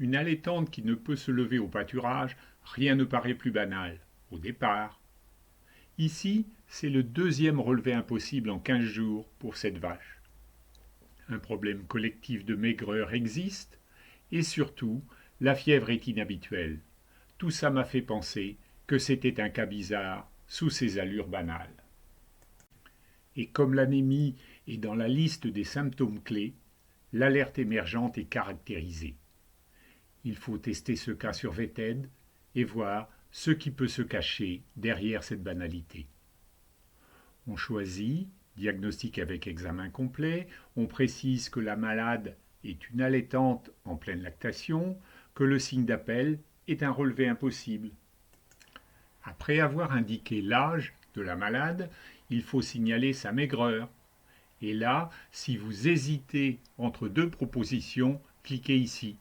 Une allaitante qui ne peut se lever au pâturage, rien ne paraît plus banal, au départ. Ici, c'est le deuxième relevé impossible en 15 jours pour cette vache. Un problème collectif de maigreur existe, et surtout, la fièvre est inhabituelle. Tout ça m'a fait penser que c'était un cas bizarre sous ses allures banales. Et comme l'anémie est dans la liste des symptômes clés, l'alerte émergente est caractérisée. Il faut tester ce cas sur VETED et voir ce qui peut se cacher derrière cette banalité. On choisit, diagnostic avec examen complet, on précise que la malade est une allaitante en pleine lactation, que le signe d'appel est un relevé impossible. Après avoir indiqué l'âge de la malade, il faut signaler sa maigreur. Et là, si vous hésitez entre deux propositions, cliquez ici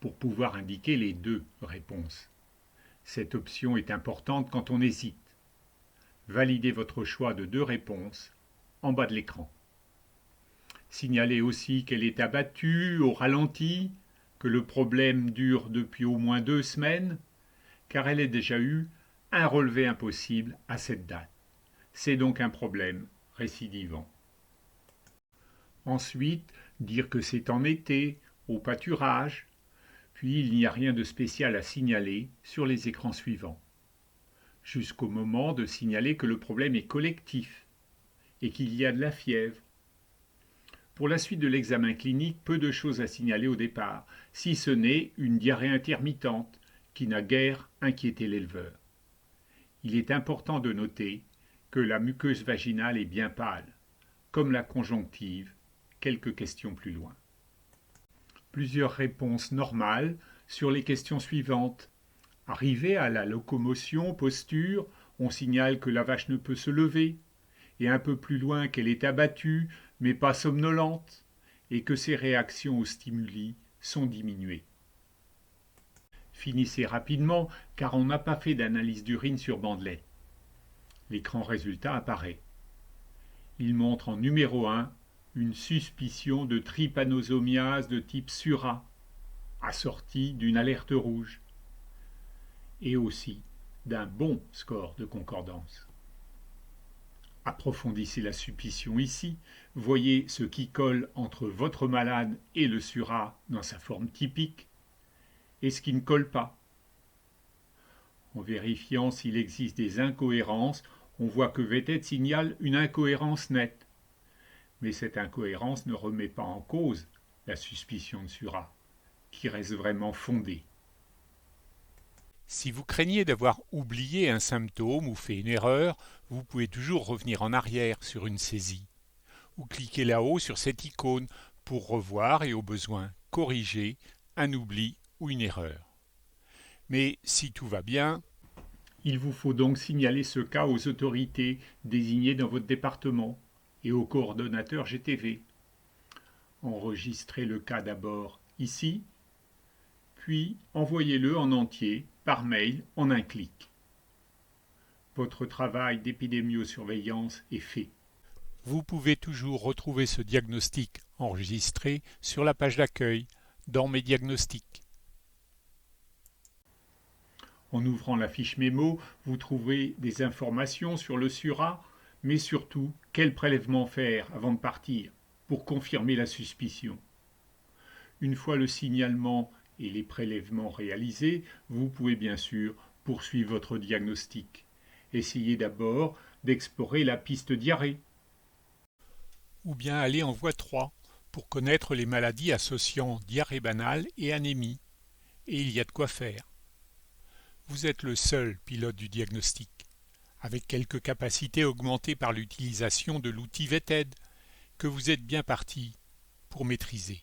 pour pouvoir indiquer les deux réponses. Cette option est importante quand on hésite. Validez votre choix de deux réponses en bas de l'écran. Signalez aussi qu'elle est abattue, au ralenti, que le problème dure depuis au moins 2 semaines, car elle a déjà eu un relevé impossible à cette date. C'est donc un problème récidivant. Ensuite, dire que c'est en été, au pâturage, puis il n'y a rien de spécial à signaler sur les écrans suivants. Jusqu'au moment de signaler que le problème est collectif et qu'il y a de la fièvre. Pour la suite de l'examen clinique, peu de choses à signaler au départ, si ce n'est une diarrhée intermittente qui n'a guère inquiété l'éleveur. Il est important de noter que la muqueuse vaginale est bien pâle, comme la conjonctive, quelques questions plus loin. Plusieurs réponses normales sur les questions suivantes. Arrivé à la locomotion, posture, on signale que la vache ne peut se lever, et un peu plus loin qu'elle est abattue, mais pas somnolente, et que ses réactions aux stimuli sont diminuées. Finissez rapidement, car on n'a pas fait d'analyse d'urine sur bandelette. L'écran résultat apparaît. Il montre en numéro 1 une suspicion de trypanosomiase de type SURA, assortie d'une alerte rouge, et aussi d'un bon score de concordance. Approfondissez la suspicion ici, voyez ce qui colle entre votre malade et le SURA dans sa forme typique, et ce qui ne colle pas. En vérifiant s'il existe des incohérences, on voit que VETED signale une incohérence nette. Mais cette incohérence ne remet pas en cause la suspicion de SURA, qui reste vraiment fondée. Si vous craignez d'avoir oublié un symptôme ou fait une erreur, vous pouvez toujours revenir en arrière sur une saisie ou cliquer là-haut sur cette icône pour revoir et au besoin corriger un oubli ou une erreur. Mais si tout va bien, il vous faut donc signaler ce cas aux autorités désignées dans votre département et au coordonnateur GTV. Enregistrez le cas d'abord ici, puis envoyez-le en entier par mail en un clic. Votre travail d'épidémiosurveillance est fait. vous pouvez toujours retrouver ce diagnostic enregistré sur la page d'accueil dans Mes diagnostics. En ouvrant la fiche mémo, vous trouverez des informations sur le SURA, mais surtout quel prélèvement faire avant de partir pour confirmer la suspicion. Une fois le signalement et les prélèvements réalisés, vous pouvez bien sûr poursuivre votre diagnostic. Essayez d'abord d'explorer la piste diarrhée. Ou bien aller en voie 3 pour connaître les maladies associant diarrhée banale et anémie. Et il y a de quoi faire. Vous êtes le seul pilote du diagnostic, avec quelques capacités augmentées par l'utilisation de l'outil VETED, que vous êtes bien parti pour maîtriser.